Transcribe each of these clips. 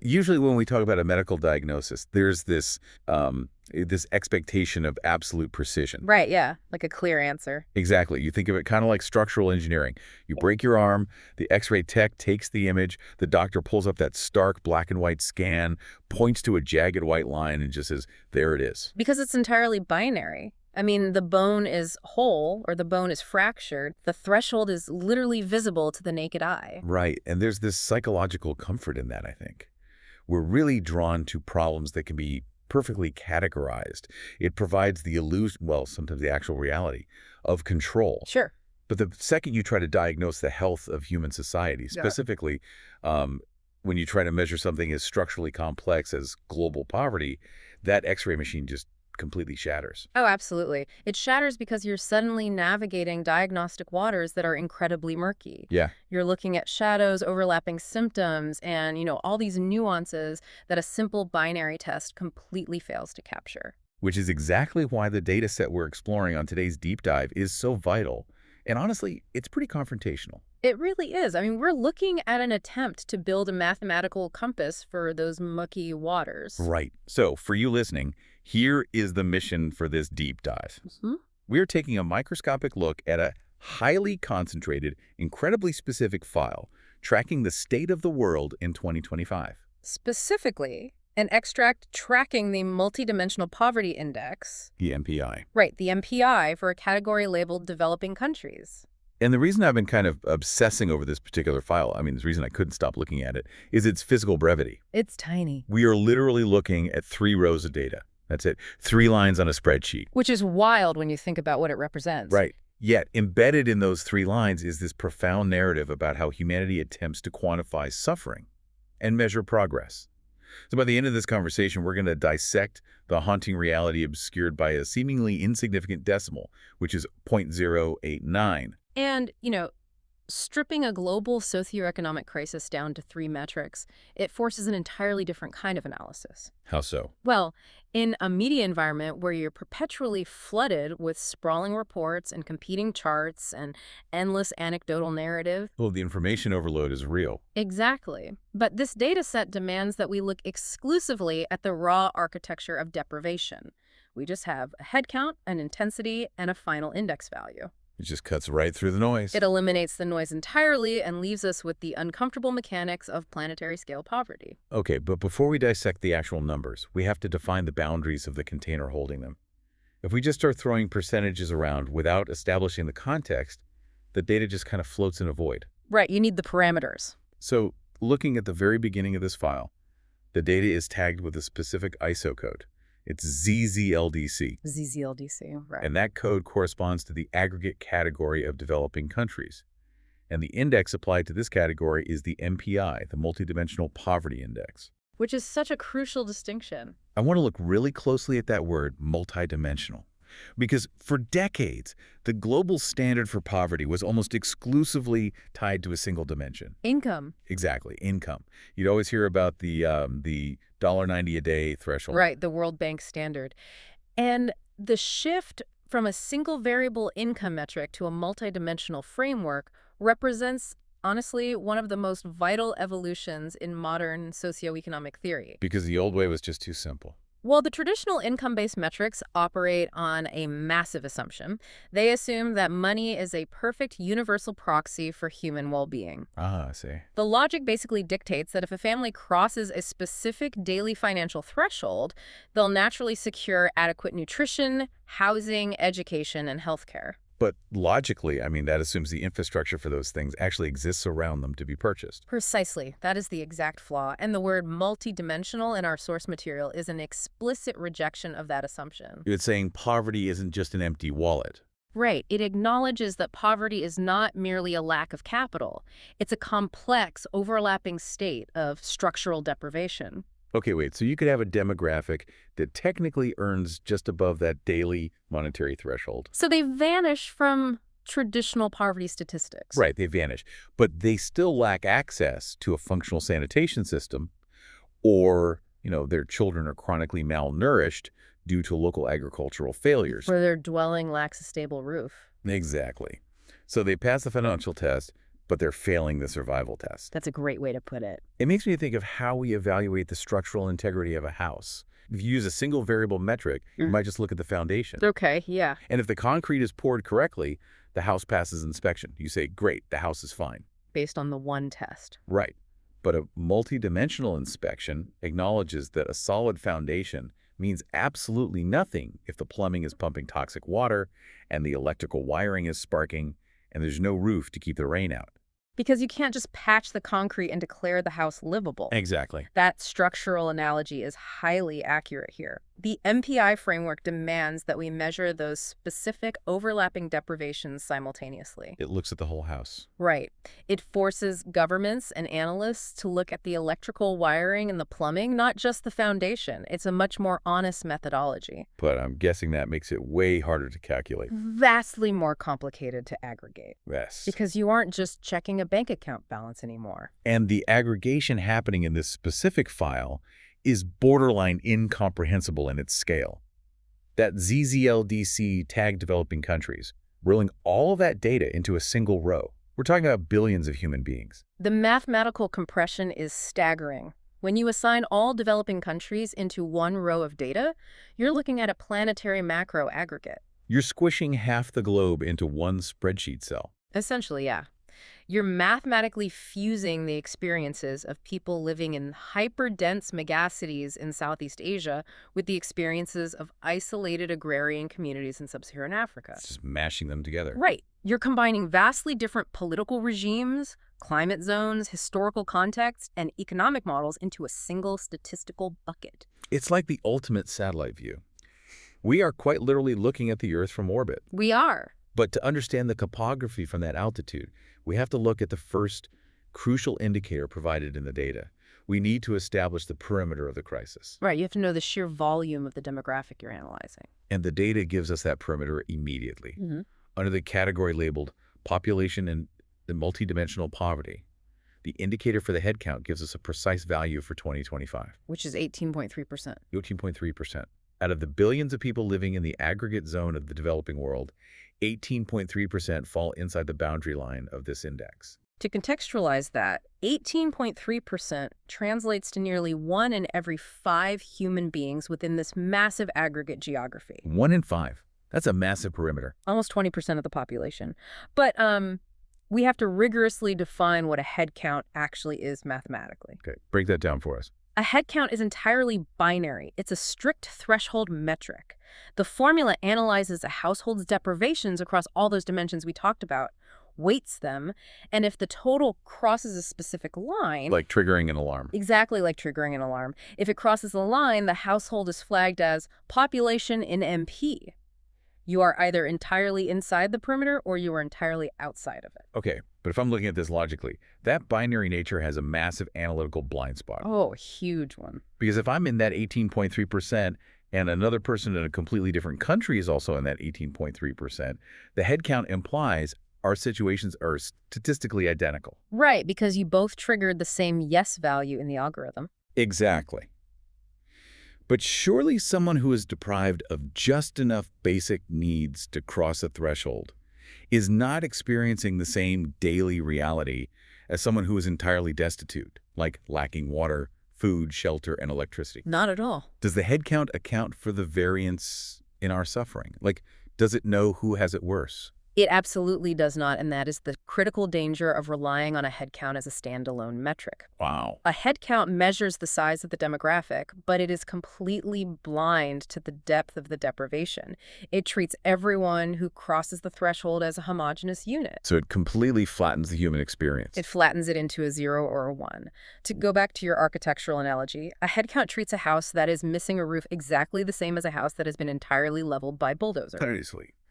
Usually when we talk about a medical diagnosis, there's this expectation of absolute precision. Right, yeah, like a clear answer. Exactly. You think of it kind of like structural engineering. You break your arm, the X-ray tech takes the image, the doctor pulls up that stark black and white scan, points to a jagged white line, and just says, there it is. Because it's entirely binary. I mean, the bone is whole or the bone is fractured. The threshold is literally visible to the naked eye. Right. And there's this psychological comfort in that, I think. We're really drawn to problems that can be perfectly categorized. It provides the illusion, well, sometimes the actual reality, of control. Sure. But the second you try to diagnose the health of human society, specifically when you try to measure something as structurally complex as global poverty, that X-ray machine just completely shatters. Oh, absolutely. It shatters because you're suddenly navigating diagnostic waters that are incredibly murky. Yeah. You're looking at shadows, overlapping symptoms, and, all these nuances that a simple binary test completely fails to capture. Which is exactly why the data set we're exploring on today's deep dive is so vital. And honestly, it's pretty confrontational. It really is. I mean, we're looking at an attempt to build a mathematical compass for those mucky waters. Right. So, for you listening, here is the mission for this deep dive. We're taking a microscopic look at a highly concentrated, incredibly specific file, tracking the state of the world in 2025. Specifically, an extract tracking the multidimensional poverty index. The MPI. Right, the MPI for a category labeled developing countries. And the reason I've been kind of obsessing over this particular file, I mean, the reason I couldn't stop looking at it, is its physical brevity. It's tiny. We are literally looking at 3 rows of data. That's it. 3 lines on a spreadsheet. Which is wild when you think about what it represents. Right. Yet, embedded in those 3 lines is this profound narrative about how humanity attempts to quantify suffering and measure progress. So by the end of this conversation, we're going to dissect the haunting reality obscured by a seemingly insignificant decimal, which is 0.089. And, stripping a global socioeconomic crisis down to 3 metrics, it forces an entirely different kind of analysis. How so? Well, in a media environment where you're perpetually flooded with sprawling reports and competing charts and endless anecdotal narrative. Well, the information overload is real. Exactly. But this data set demands that we look exclusively at the raw architecture of deprivation. We just have a head count, an intensity, and a final index value. It just cuts right through the noise. It eliminates the noise entirely and leaves us with the uncomfortable mechanics of planetary scale poverty. Okay, but before we dissect the actual numbers, we have to define the boundaries of the container holding them. If we just start throwing percentages around without establishing the context, the data just kind of floats in a void. Right, you need the parameters. So, looking at the very beginning of this file, the data is tagged with a specific ISO code. It's ZZLDC. ZZLDC, right. And that code corresponds to the aggregate category of developing countries. And the index applied to this category is the MPI, the Multidimensional Poverty Index. Which is such a crucial distinction. I want to look really closely at that word, multidimensional. Because for decades, the global standard for poverty was almost exclusively tied to a single dimension. Income. Exactly, income. You'd always hear about the $1.90 a day threshold. Right, the World Bank standard. And the shift from a single variable income metric to a multidimensional framework represents, honestly, one of the most vital evolutions in modern socioeconomic theory. Because the old way was just too simple. Well, the traditional income-based metrics operate on a massive assumption. They assume that money is a perfect universal proxy for human well-being. Ah, I see. The logic basically dictates that if a family crosses a specific daily financial threshold, they'll naturally secure adequate nutrition, housing, education, and healthcare. But logically, I mean, that assumes the infrastructure for those things actually exists around them to be purchased. Precisely. That is the exact flaw. And the word multidimensional in our source material is an explicit rejection of that assumption. It's saying poverty isn't just an empty wallet. Right. It acknowledges that poverty is not merely a lack of capital. It's a complex, overlapping state of structural deprivation. Okay, wait, so you could have a demographic that technically earns just above that daily monetary threshold. So they vanish from traditional poverty statistics. Right, they vanish. But they still lack access to a functional sanitation system, or, their children are chronically malnourished due to local agricultural failures. Or their dwelling lacks a stable roof. Exactly. So they pass the financial test, but they're failing the survival test. That's a great way to put it. It makes me think of how we evaluate the structural integrity of a house. If you use a single variable metric, you might just look at the foundation. Okay, yeah. And if the concrete is poured correctly, the house passes inspection. You say, great, the house is fine. Based on the one test. Right. But a multidimensional inspection acknowledges that a solid foundation means absolutely nothing if the plumbing is pumping toxic water and the electrical wiring is sparking and there's no roof to keep the rain out. Because you can't just patch the concrete and declare the house livable. Exactly. That structural analogy is highly accurate here. The MPI framework demands that we measure those specific overlapping deprivations simultaneously. It looks at the whole house. Right. It forces governments and analysts to look at the electrical wiring and the plumbing, not just the foundation. It's a much more honest methodology. But I'm guessing that makes it way harder to calculate. Vastly more complicated to aggregate. Yes. Because you aren't just checking a bank account balance anymore. And the aggregation happening in this specific file is borderline incomprehensible in its scale. That ZZLDC tagged developing countries, rolling all that data into a single row. We're talking about billions of human beings. The mathematical compression is staggering. When you assign all developing countries into one row of data, you're looking at a planetary macro aggregate. You're squishing half the globe into one spreadsheet cell. Essentially, yeah. You're mathematically fusing the experiences of people living in hyper-dense megacities in Southeast Asia with the experiences of isolated agrarian communities in sub-Saharan Africa. It's just mashing them together. Right. You're combining vastly different political regimes, climate zones, historical contexts, and economic models into a single statistical bucket. It's like the ultimate satellite view. We are quite literally looking at the Earth from orbit. We are. But to understand the topography from that altitude, we have to look at the first crucial indicator provided in the data. We need to establish the perimeter of the crisis. Right, you have to know the sheer volume of the demographic you're analyzing. And the data gives us that perimeter immediately. Under the category labeled population and the multidimensional poverty, the indicator for the headcount gives us a precise value for 2025. Which is 18.3%. 18.3%. Out of the billions of people living in the aggregate zone of the developing world, 18.3% fall inside the boundary line of this index. To contextualize that, 18.3% translates to nearly 1 in every 5 human beings within this massive aggregate geography. 1 in 5. That's a massive perimeter. Almost 20% of the population. But we have to rigorously define what a head count actually is mathematically. Okay, break that down for us. A head count is entirely binary. It's a strict threshold metric. The formula analyzes a household's deprivations across all those dimensions we talked about, weights them, and if the total crosses a specific line... Like triggering an alarm. Exactly like triggering an alarm. If it crosses the line, the household is flagged as population in MP. You are either entirely inside the perimeter or you are entirely outside of it. Okay, but if I'm looking at this logically, that binary nature has a massive analytical blind spot. Oh, a huge one. Because if I'm in that 18.3% and another person in a completely different country is also in that 18.3%, the headcount implies our situations are statistically identical. Right, because you both triggered the same yes value in the algorithm. Exactly. But surely someone who is deprived of just enough basic needs to cross a threshold is not experiencing the same daily reality as someone who is entirely destitute, like lacking water, food, shelter, and electricity. Not at all. Does the headcount account for the variance in our suffering? Like, does it know who has it worse? It absolutely does not, and that is the critical danger of relying on a headcount as a standalone metric. Wow. A headcount measures the size of the demographic, but it is completely blind to the depth of the deprivation. It treats everyone who crosses the threshold as a homogeneous unit. So it completely flattens the human experience. It flattens it into a 0 or a 1. To go back to your architectural analogy, a headcount treats a house that is missing a roof exactly the same as a house that has been entirely leveled by bulldozer.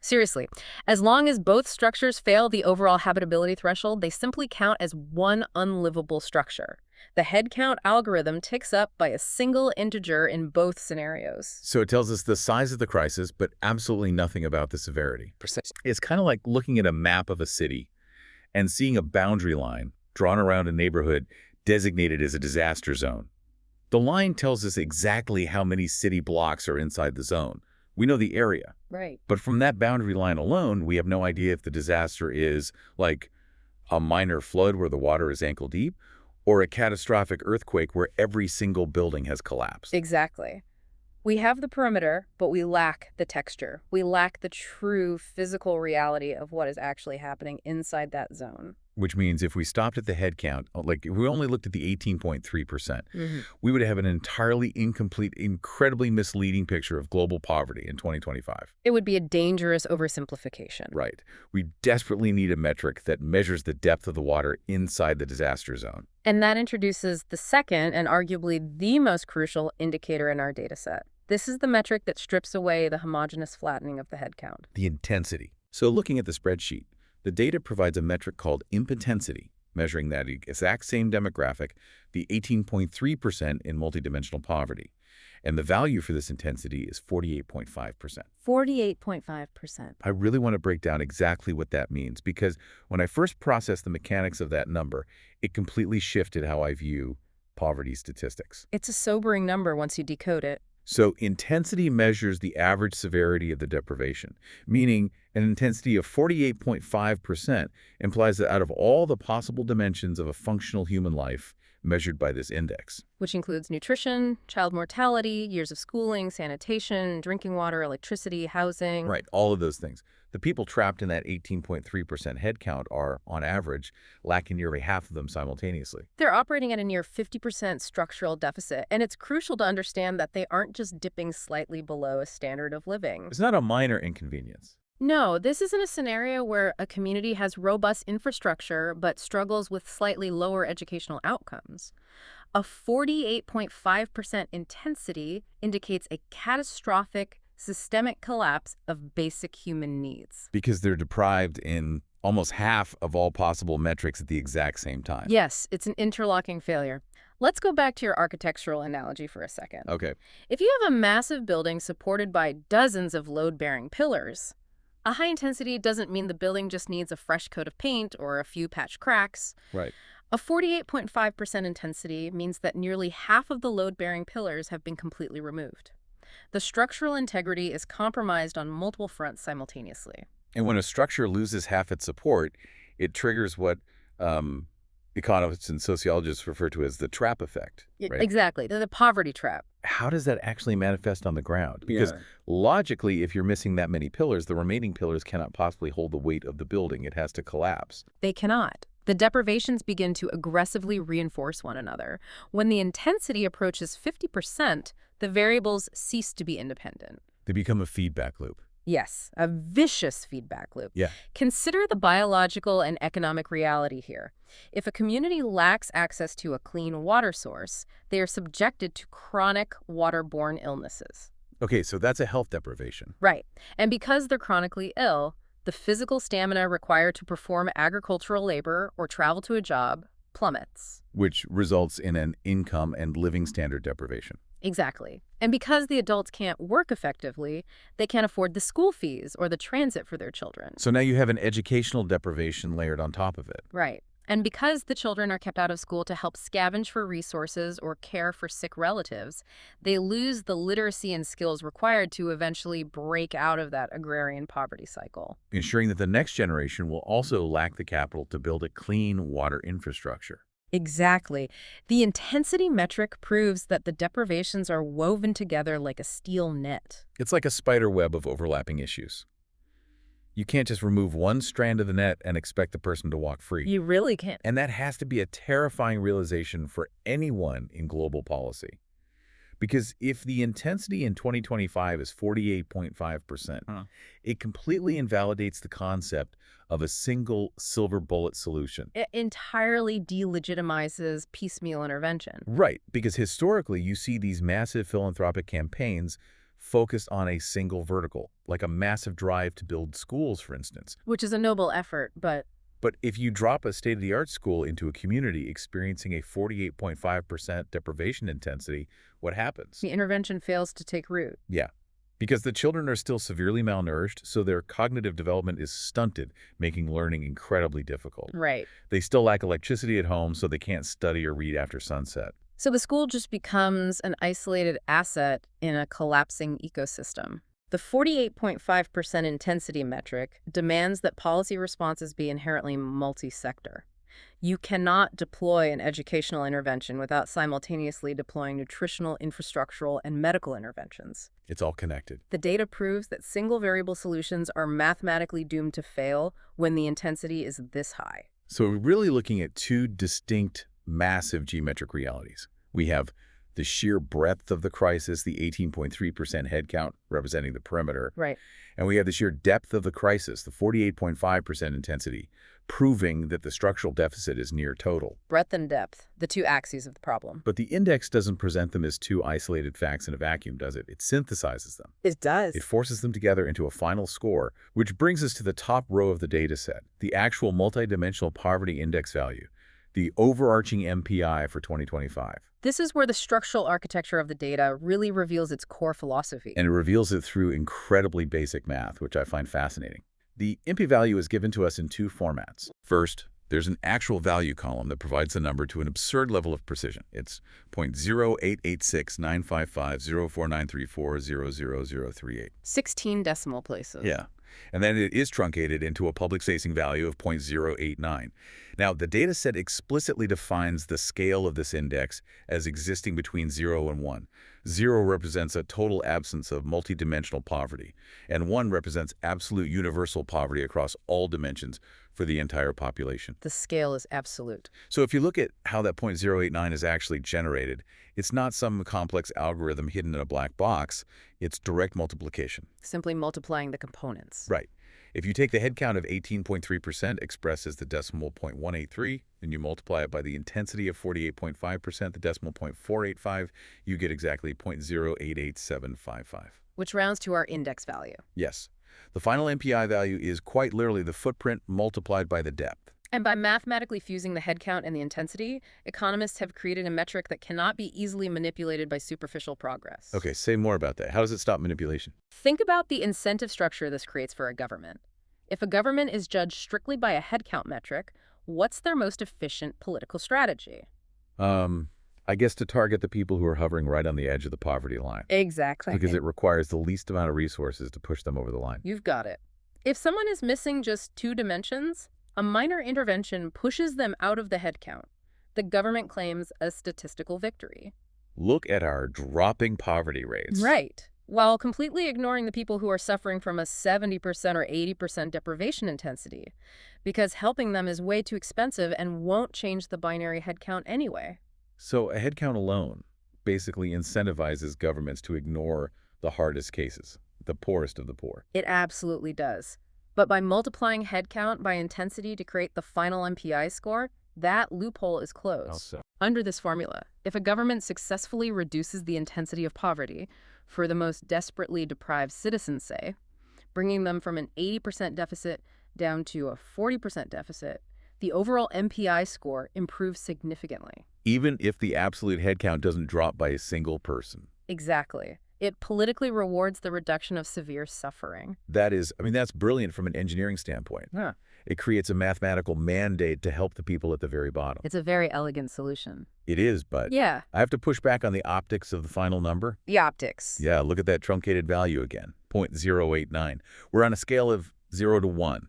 Seriously, as long as both structures fail the overall habitability threshold, they simply count as one unlivable structure. The headcount algorithm ticks up by a single integer in both scenarios. So it tells us the size of the crisis, but absolutely nothing about the severity. Precisely. It's kind of like looking at a map of a city and seeing a boundary line drawn around a neighborhood designated as a disaster zone. The line tells us exactly how many city blocks are inside the zone. We know the area. Right. But from that boundary line alone, we have no idea if the disaster is, like, A minor flood where the water is ankle deep, or a catastrophic earthquake where every single building has collapsed. Exactly. We have the perimeter, but we lack the texture. We lack the true physical reality of what is actually happening inside that zone. Which means if we stopped at the head count, like if we only looked at the 18.3%, Hmm. we would have an entirely incomplete, incredibly misleading picture of global poverty in 2025. It would be a dangerous oversimplification. Right. We desperately need a metric that measures the depth of the water inside the disaster zone. And that introduces the second and arguably the most crucial indicator in our data set. This is the metric that strips away the homogeneous flattening of the head count. The intensity. So looking at the spreadsheet, the data provides a metric called impotensity, measuring that exact same demographic, the 18.3% in multidimensional poverty. And the value for this intensity is 48.5%. 48.5%. I really want to break down exactly what that means because when I first processed the mechanics of that number, it completely shifted how I view poverty statistics. It's a sobering number once you decode it. So intensity measures the average severity of the deprivation, meaning an intensity of 48.5% implies that out of all the possible dimensions of a functional human life measured by this index, Which includes nutrition, child mortality, years of schooling, sanitation, drinking water, electricity, housing. right, all of those things, the people trapped in that 18.3% head count are, on average, lacking nearly half of them simultaneously. They're operating at a near 50% structural deficit, and it's crucial to understand that they aren't just dipping slightly below a standard of living. It's not a minor inconvenience. No, this isn't a scenario where a community has robust infrastructure but struggles with slightly lower educational outcomes. A 48.5% intensity indicates a catastrophic, systemic collapse of basic human needs. Because they're deprived in almost half of all possible metrics at the exact same time. Yes, it's an interlocking failure. Let's go back to your architectural analogy for a second. Okay. If you have a massive building supported by dozens of load-bearing pillars, a high intensity doesn't mean the building just needs a fresh coat of paint or a few patch cracks. Right. A 48.5% intensity means that nearly half of the load-bearing pillars have been completely removed. The structural integrity is compromised on multiple fronts simultaneously. And when a structure loses half its support, it triggers what economists and sociologists refer to as the trap effect, right? Exactly, the poverty trap. How does that actually manifest on the ground? Because logically, if you're missing that many pillars, the remaining pillars cannot possibly hold the weight of the building. It has to collapse. They cannot. The deprivations begin to aggressively reinforce one another. When the intensity approaches 50%, the variables cease to be independent. They become a feedback loop. Yes, a vicious feedback loop. Yeah. Consider the biological and economic reality here. If a community lacks access to a clean water source, they are subjected to chronic waterborne illnesses. Okay, so that's a health deprivation. Right. And because they're chronically ill, the physical stamina required to perform agricultural labor or travel to a job plummets. Which results in an income and living standard deprivation. Exactly. And because the adults can't work effectively, they can't afford the school fees or the transit for their children. So now you have an educational deprivation layered on top of it. Right. And because the children are kept out of school to help scavenge for resources or care for sick relatives, they lose the literacy and skills required to eventually break out of that agrarian poverty cycle. Ensuring that the next generation will also lack the capital to build a clean water infrastructure. Exactly. The intensity metric proves that the deprivations are woven together like a steel net. It's like a spider web of overlapping issues. You can't just remove one strand of the net and expect the person to walk free. You really can't. And that has to be a terrifying realization for anyone in global policy. Because if the intensity in 2025 is 48.5%, it completely invalidates the concept of a single silver bullet solution. It entirely delegitimizes piecemeal intervention. Right, because historically you see these massive philanthropic campaigns focused on a single vertical, like a massive drive to build schools, for instance. Which is a noble effort, but But if you drop a state-of-the-art school into a community experiencing a 48.5% deprivation intensity, what happens? the intervention fails to take root. Yeah, because the children are still severely malnourished, so their cognitive development is stunted, making learning incredibly difficult. Right. They still lack electricity at home, so they can't study or read after sunset. So the school just becomes an isolated asset in a collapsing ecosystem. The 48.5% intensity metric demands that policy responses be inherently multi-sector. You cannot deploy an educational intervention without simultaneously deploying nutritional, infrastructural, and medical interventions. It's all connected. The data proves that single variable solutions are mathematically doomed to fail when the intensity is this high. So we're really looking at two distinct, massive geometric realities. We have the sheer breadth of the crisis, the 18.3% headcount representing the perimeter. Right. And we have the sheer depth of the crisis, the 48.5% intensity, proving that the structural deficit is near total. Breadth and depth, the two axes of the problem. But the index doesn't present them as two isolated facts in a vacuum, does it? It synthesizes them. It does. It forces them together into a final score, which brings us to the top row of the data set, the actual multidimensional poverty index value, the overarching MPI for 2025. This is where the structural architecture of the data really reveals its core philosophy. And it reveals it through incredibly basic math, which I find fascinating. The MPI value is given to us in two formats. First, there's an actual value column that provides the number to an absurd level of precision. It's 0.088695504934000038. 16 decimal places. Yeah. And then it is truncated into a public-facing value of 0.089. Now, the data set explicitly defines the scale of this index as existing between 0 and 1. 0 represents a total absence of multidimensional poverty, and 1 represents absolute universal poverty across all dimensions for the entire population. The scale is absolute. So if you look at how that 0.089 is actually generated, it's not some complex algorithm hidden in a black box. It's direct multiplication. Simply multiplying the components. Right. If you take the headcount of 18.3% expressed as the decimal 0.183, and you multiply it by the intensity of 48.5%, the decimal 0.485, you get exactly 0.088755. Which rounds to our index value. Yes. The final MPI value is quite literally the footprint multiplied by the depth. And by mathematically fusing the headcount and the intensity, economists have created a metric that cannot be easily manipulated by superficial progress. Okay, say more about that. How does it stop manipulation? Think about the incentive structure this creates for a government. If a government is judged strictly by a headcount metric, what's their most efficient political strategy? I guess to target the people who are hovering right on the edge of the poverty line. Exactly. Because it requires the least amount of resources to push them over the line. You've got it. If someone is missing just 2 dimensions, a minor intervention pushes them out of the headcount. The government claims a statistical victory. Look at our dropping poverty rates. Right. While completely ignoring the people who are suffering from a 70% or 80% deprivation intensity, because helping them is way too expensive and won't change the binary headcount anyway. So a headcount alone basically incentivizes governments to ignore the hardest cases, the poorest of the poor. It absolutely does. But by multiplying headcount by intensity to create the final MPI score, that loophole is closed. Also. Under this formula, if a government successfully reduces the intensity of poverty for the most desperately deprived citizens, say, bringing them from an 80% deficit down to a 40% deficit, the overall MPI score improves significantly. Even if the absolute headcount doesn't drop by a single person. Exactly. It politically rewards the reduction of severe suffering. That's brilliant from an engineering standpoint. Yeah. It creates a mathematical mandate to help the people at the very bottom. It's a very elegant solution. It is, but Yeah. I have to push back on the optics of the final number. The optics. Yeah, look at that truncated value again, 0.089. We're on a scale of 0 to 1.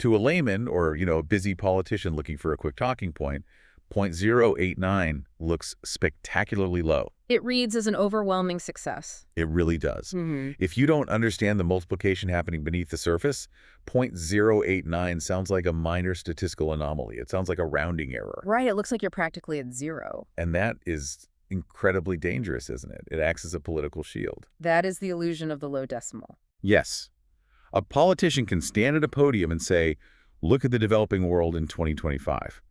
To a layman or, a busy politician looking for a quick talking point, 0.089 looks spectacularly low. It reads as an overwhelming success. It really does. Mm-hmm. If you don't understand the multiplication happening beneath the surface, 0.089 sounds like a minor statistical anomaly. It sounds like a rounding error. Right, it looks like you're practically at 0. And that is incredibly dangerous, isn't it? It acts as a political shield. That is the illusion of the low decimal. Yes. A politician can stand at a podium and say, look at the developing world in 2025.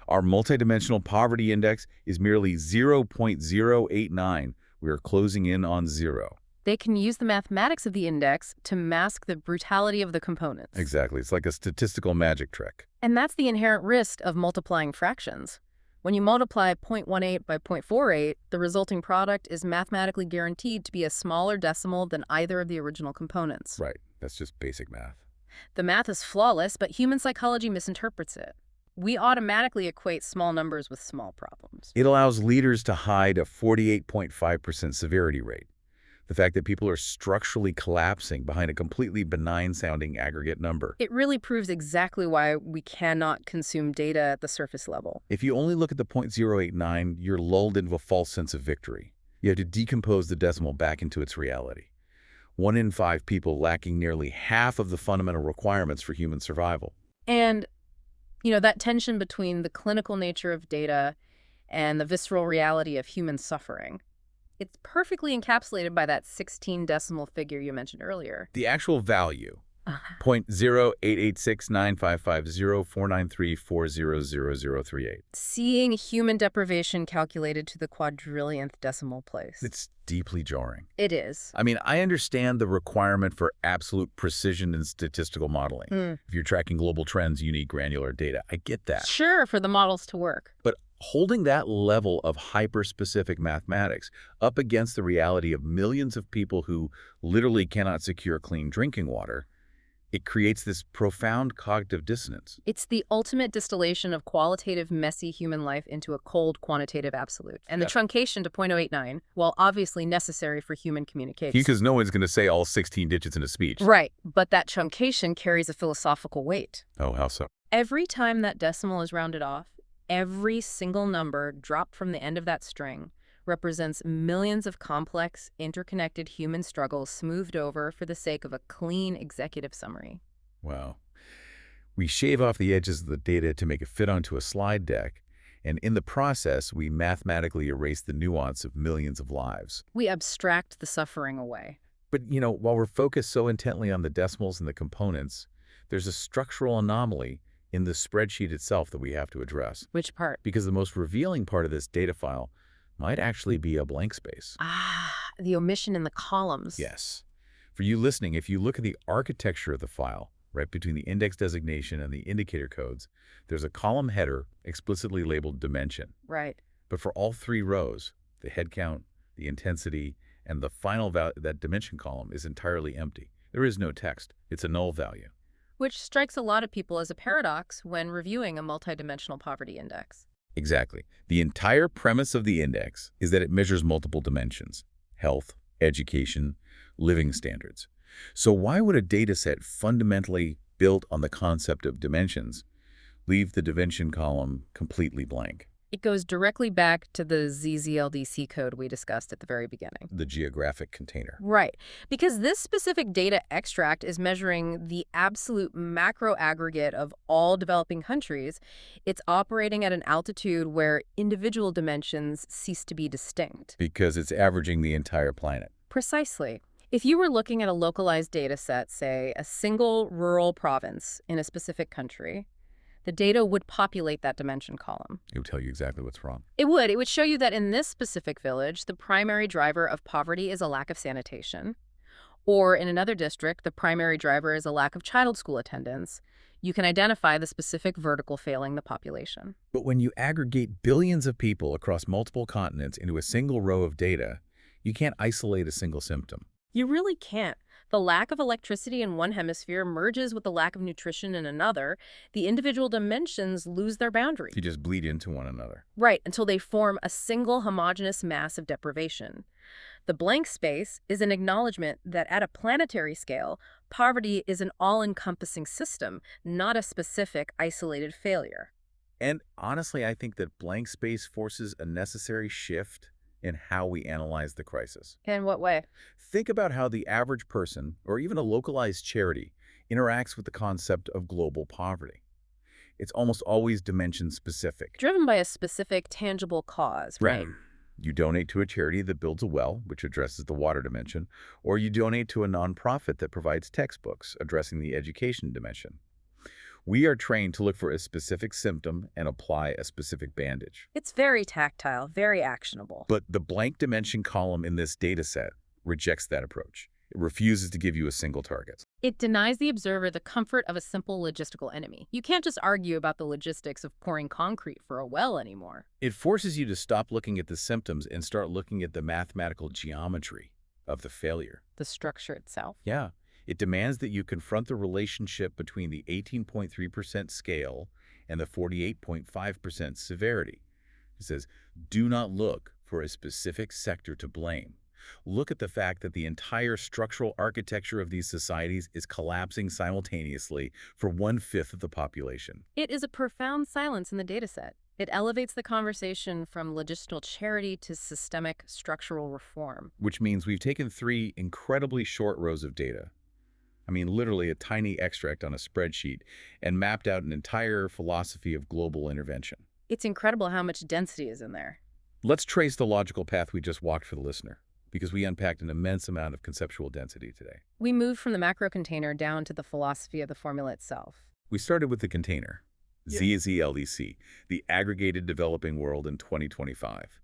Our multidimensional poverty index is merely 0.089. We are closing in on 0. They can use the mathematics of the index to mask the brutality of the components. Exactly. It's like a statistical magic trick. And that's the inherent risk of multiplying fractions. When you multiply 0.18 by 0.48, the resulting product is mathematically guaranteed to be a smaller decimal than either of the original components. Right. That's just basic math. The math is flawless, but human psychology misinterprets it. We automatically equate small numbers with small problems. It allows leaders to hide a 48.5% severity rate. The fact that people are structurally collapsing behind a completely benign-sounding aggregate number. It really proves exactly why we cannot consume data at the surface level. If you only look at the 0.089, you're lulled into a false sense of victory. You have to decompose the decimal back into its reality. 1 in 5 people lacking nearly half of the fundamental requirements for human survival. And, that tension between the clinical nature of data and the visceral reality of human suffering, it's perfectly encapsulated by that 16 decimal figure you mentioned earlier. The actual value, Uh-huh. 0.08869550493400038. Seeing human deprivation calculated to the quadrillionth decimal place. It's deeply jarring. It is. I mean, I understand the requirement for absolute precision in statistical modeling. If you're tracking global trends, you need granular data. I get that. Sure, for the models to work. But holding that level of hyper-specific mathematics up against the reality of millions of people who literally cannot secure clean drinking water, it creates this profound cognitive dissonance. It's the ultimate distillation of qualitative, messy human life into a cold, quantitative absolute. And the truncation to 0.089, while obviously necessary for human communication. Because no one's going to say all 16 digits in a speech. Right, but that truncation carries a philosophical weight. Oh, how so? Every time that decimal is rounded off, every single number dropped from the end of that string represents millions of complex, interconnected human struggles smoothed over for the sake of a clean executive summary. Wow. We shave off the edges of the data to make it fit onto a slide deck, and in the process, we mathematically erase the nuance of millions of lives. We abstract the suffering away. But, while we're focused so intently on the decimals and the components, there's a structural anomaly in the spreadsheet itself that we have to address. Which part? Because the most revealing part of this data file might actually be a blank space. The omission in the columns. Yes. For you listening, if you look at the architecture of the file, right between the index designation and the indicator codes, there's a column header explicitly labeled dimension. Right. But for all 3 rows, the head count, the intensity, and the final value, that dimension column is entirely empty. There is no text. It's a null value. Which strikes a lot of people as a paradox when reviewing a multidimensional poverty index. Exactly. The entire premise of the index is that it measures multiple dimensions: health, education, living standards. So why would a data set fundamentally built on the concept of dimensions leave the dimension column completely blank? It goes directly back to the ZZLDC code we discussed at the very beginning. The geographic container. Right, because this specific data extract is measuring the absolute macro aggregate of all developing countries. It's operating at an altitude where individual dimensions cease to be distinct. Because it's averaging the entire planet. Precisely. If you were looking at a localized data set, say a single rural province in a specific country, the data would populate that dimension column. It would tell you exactly what's wrong. It would. It would show you that in this specific village, the primary driver of poverty is a lack of sanitation. Or in another district, the primary driver is a lack of child school attendance. You can identify the specific vertical failing the population. But when you aggregate billions of people across multiple continents into a single row of data, you can't isolate a single symptom. You really can't. The lack of electricity in one hemisphere merges with the lack of nutrition in another. The individual dimensions lose their boundary. You just bleed into one another. Right, until they form a single homogeneous mass of deprivation. The blank space is an acknowledgement that at a planetary scale, poverty is an all-encompassing system, not a specific, isolated failure. And honestly, I think that blank space forces a necessary shift in how we analyze the crisis. In what way? Think about how the average person, or even a localized charity, interacts with the concept of global poverty. It's almost always dimension-specific. Driven by a specific, tangible cause, right? You donate to a charity that builds a well, which addresses the water dimension, or you donate to a nonprofit that provides textbooks addressing the education dimension. We are trained to look for a specific symptom and apply a specific bandage. It's very tactile, very actionable. But the blank dimension column in this data set rejects that approach. It refuses to give you a single target. It denies the observer the comfort of a simple logistical enemy. You can't just argue about the logistics of pouring concrete for a well anymore. It forces you to stop looking at the symptoms and start looking at the mathematical geometry of the failure. The structure itself. Yeah. It demands that you confront the relationship between the 18.3% scale and the 48.5% severity. It says, do not look for a specific sector to blame. Look at the fact that the entire structural architecture of these societies is collapsing simultaneously for one-fifth of the population. It is a profound silence in the dataset. It elevates the conversation from logistical charity to systemic structural reform. Which means we've taken three incredibly short rows of data. I mean, literally a tiny extract on a spreadsheet, and mapped out an entire philosophy of global intervention. It's incredible how much density is in there. Let's trace the logical path we just walked for the listener, because we unpacked an immense amount of conceptual density today. We moved from the macro container down to the philosophy of the formula itself. We started with the container, ZZLDC, the aggregated developing world in 2025.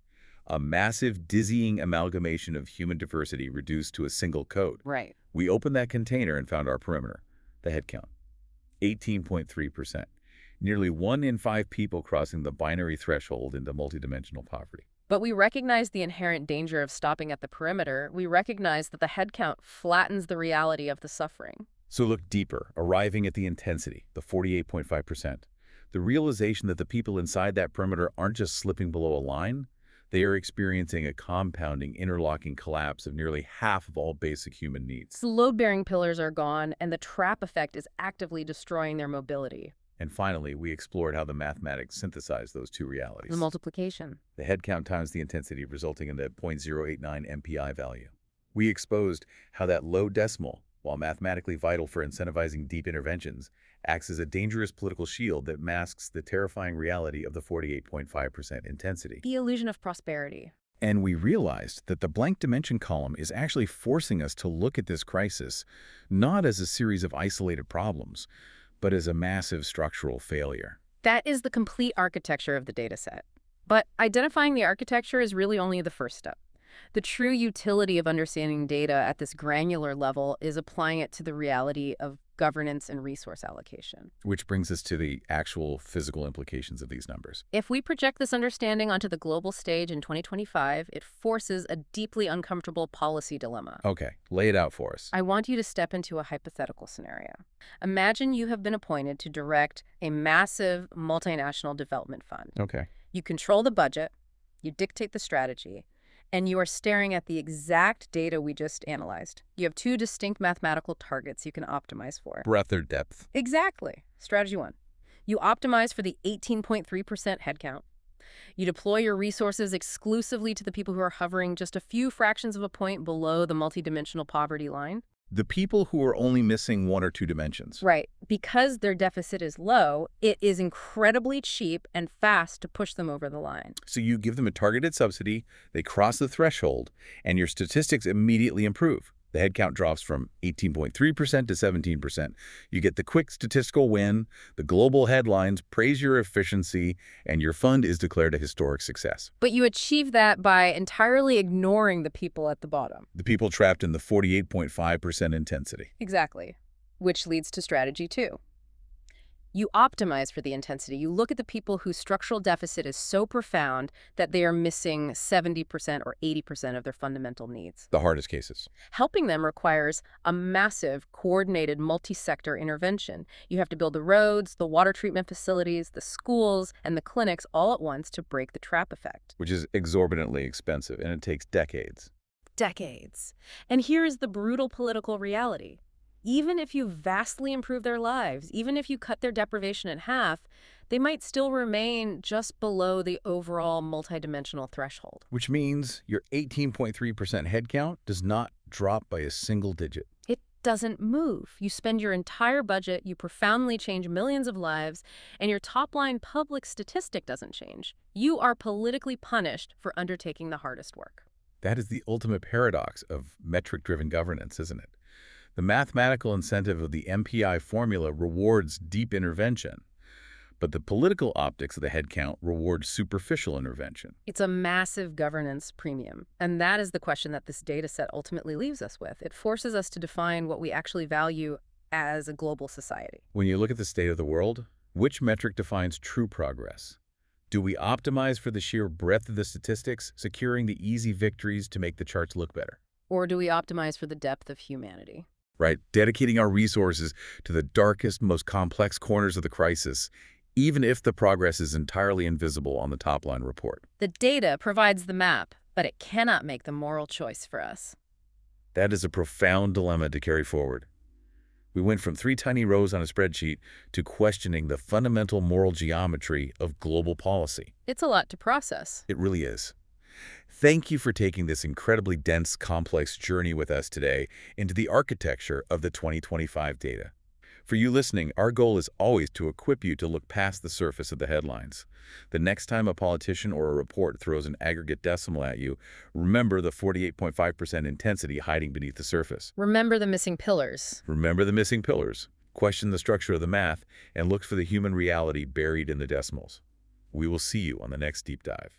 A massive, dizzying amalgamation of human diversity reduced to a single code. Right. We opened that container and found our perimeter, the head count, 18.3%. Nearly 1 in 5 people crossing the binary threshold into multidimensional poverty. But we recognize the inherent danger of stopping at the perimeter. We recognize that the headcount flattens the reality of the suffering. So look deeper, arriving at the intensity, the 48.5%. The realization that the people inside that perimeter aren't just slipping below a line, they are experiencing a compounding, interlocking collapse of nearly half of all basic human needs. The load-bearing pillars are gone, and the trap effect is actively destroying their mobility. And finally, we explored how the mathematics synthesize those two realities. The multiplication. The head count times the intensity, resulting in the 0.089 MPI value. We exposed how that low decimal, while mathematically vital for incentivizing deep interventions, acts as a dangerous political shield that masks the terrifying reality of the 48.5% intensity. The illusion of prosperity. And we realized that the blank dimension column is actually forcing us to look at this crisis not as a series of isolated problems, but as a massive structural failure. That is the complete architecture of the dataset. But identifying the architecture is really only the first step. The true utility of understanding data at this granular level is applying it to the reality of governance and resource allocation. Which brings us to the actual physical implications of these numbers. If we project this understanding onto the global stage in 2025, it forces a deeply uncomfortable policy dilemma. Okay, lay it out for us. I want you to step into a hypothetical scenario. Imagine you have been appointed to direct a massive multinational development fund. Okay. You control the budget, you dictate the strategy, and you are staring at the exact data we just analyzed. You have two distinct mathematical targets you can optimize for. Breadth or depth? Exactly. Strategy 1. You optimize for the 18.3% headcount. You deploy your resources exclusively to the people who are hovering just a few fractions of a point below the multidimensional poverty line. The people who are only missing 1 or 2 dimensions. Right. Because their deficit is low, it is incredibly cheap and fast to push them over the line. So you give them a targeted subsidy, they cross the threshold, and your statistics immediately improve. The headcount drops from 18.3% to 17%. You get the quick statistical win, the global headlines praise your efficiency, and your fund is declared a historic success. But you achieve that by entirely ignoring the people at the bottom. The people trapped in the 48.5% intensity. Exactly. Which leads to strategy 2. You optimize for the intensity. You look at the people whose structural deficit is so profound that they are missing 70% or 80% of their fundamental needs. The hardest cases. Helping them requires a massive, coordinated, multi-sector intervention. You have to build the roads, the water treatment facilities, the schools, and the clinics all at once to break the trap effect. Which is exorbitantly expensive, and it takes decades. Decades. And here is the brutal political reality. Even if you vastly improve their lives, even if you cut their deprivation in half, they might still remain just below the overall multidimensional threshold. Which means your 18.3% headcount does not drop by a single digit. It doesn't move. You spend your entire budget, you profoundly change millions of lives, and your top-line public statistic doesn't change. You are politically punished for undertaking the hardest work. That is the ultimate paradox of metric-driven governance, isn't it? The mathematical incentive of the MPI formula rewards deep intervention, but the political optics of the headcount reward superficial intervention. It's a massive governance premium, and that is the question that this data set ultimately leaves us with. It forces us to define what we actually value as a global society. When you look at the state of the world, which metric defines true progress? Do we optimize for the sheer breadth of the statistics, securing the easy victories to make the charts look better? Or do we optimize for the depth of humanity? Right, dedicating our resources to the darkest, most complex corners of the crisis, even if the progress is entirely invisible on the top-line report. The data provides the map, but it cannot make the moral choice for us. That is a profound dilemma to carry forward. We went from 3 tiny rows on a spreadsheet to questioning the fundamental moral geometry of global policy. It's a lot to process. It really is. Thank you for taking this incredibly dense, complex journey with us today into the architecture of the 2025 data. For you listening, our goal is always to equip you to look past the surface of the headlines. The next time a politician or a report throws an aggregate decimal at you, remember the 48.5% intensity hiding beneath the surface. Remember the missing pillars. Remember the missing pillars. Question the structure of the math and look for the human reality buried in the decimals. We will see you on the next deep dive.